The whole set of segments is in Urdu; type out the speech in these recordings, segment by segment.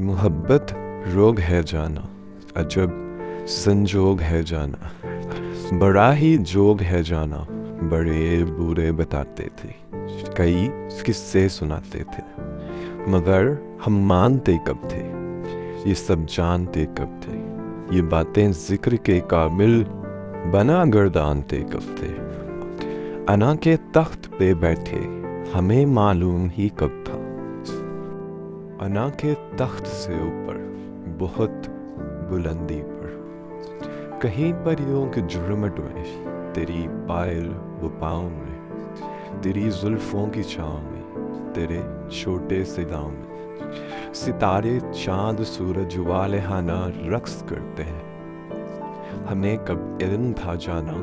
محبت روگ ہے جانا، عجب سنجوگ ہے جانا، بڑا ہی جوگ ہے جانا، بڑے برے بتاتے تھے، کئی قصے سناتے تھے، مگر ہم مانتے کب تھے، یہ سب جانتے کب تھے، یہ باتیں ذکر کے قابل بنا گردانتے کب تھے، انا کے تخت پہ بیٹھے ہمیں معلوم ہی کب تھا، انا کے تخت سے اوپر بہت بلندی پر، کہیں پریوں کے جھرمٹ میں، تیری پائل و پاؤں میں، تیری زلفوں کی چھاؤں میں، تیرے چھوٹے سے گاؤں میں، ستارے چاند سورج والہانہ رقص کرتے ہیں، ہمیں کب علم تھا جانا،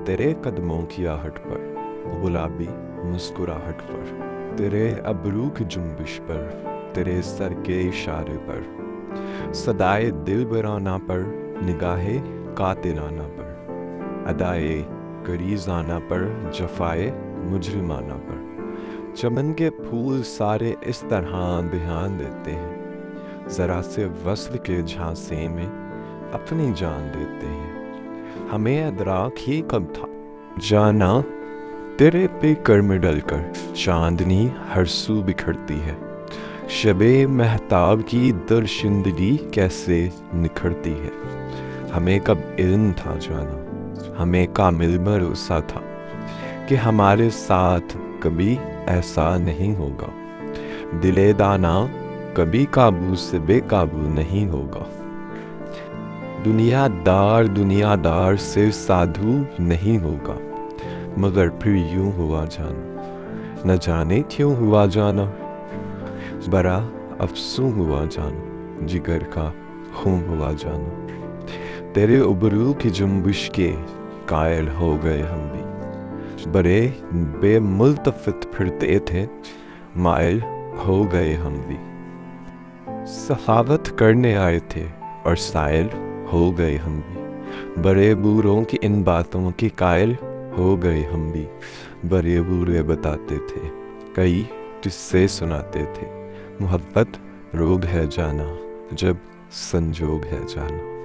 تیرے قدموں کی آہٹ پر، گلابی مسکراہٹ پر، تیرے ابرو کی جنبش پر، تیرے سر کے اشارے پر، صدائے دل برانہ پر، نگاہ قاتلانہ پر، ادائے گریزانہ پر، جفائے مجرمانہ پر، چمن کے پھول سارے اس طرح دھیان دیتے ہیں، ذرا سے وصل کے جھانسے میں اپنی جان دیتے ہیں، ہمیں ادراک ہی کب تھا جانا، تیرے پہ کرم ڈل کر چاندنی ہر سو بکھرتی ہے، شب مہتاب کی درشندگی کیسے نکھرتی ہے، ہمیں کب علم تھا جانا، ہمیں کامل بھروسہ تھا کہ ہمارے ساتھ کبھی ایسا نہیں ہوگا، دل دانا کبھی قابو سے بے قابو نہیں ہوگا، دنیا دار سے سادھو نہیں ہوگا، مگر پھر یوں ہوا جانا، نہ جانے کیوں ہوا جانا، بڑا افسوں ہوا جانا، جگر کا خون ہوا جانا، تیرے ابرو کی جنبش کے قائل ہو گئے ہم بھی، بڑے بے ملتفت پھرتے تھے، مائل ہو گئے ہم بھی، سخاوت کرنے آئے تھے اور سائل ہو گئے ہم بھی، بڑے بوروں کی ان باتوں کی قائل ہو گئے ہم بھی، بڑے برے بتاتے تھے، کئی قصے سناتے تھے، محبت روگ ہے جانا، جب سنجوگ ہے جانا۔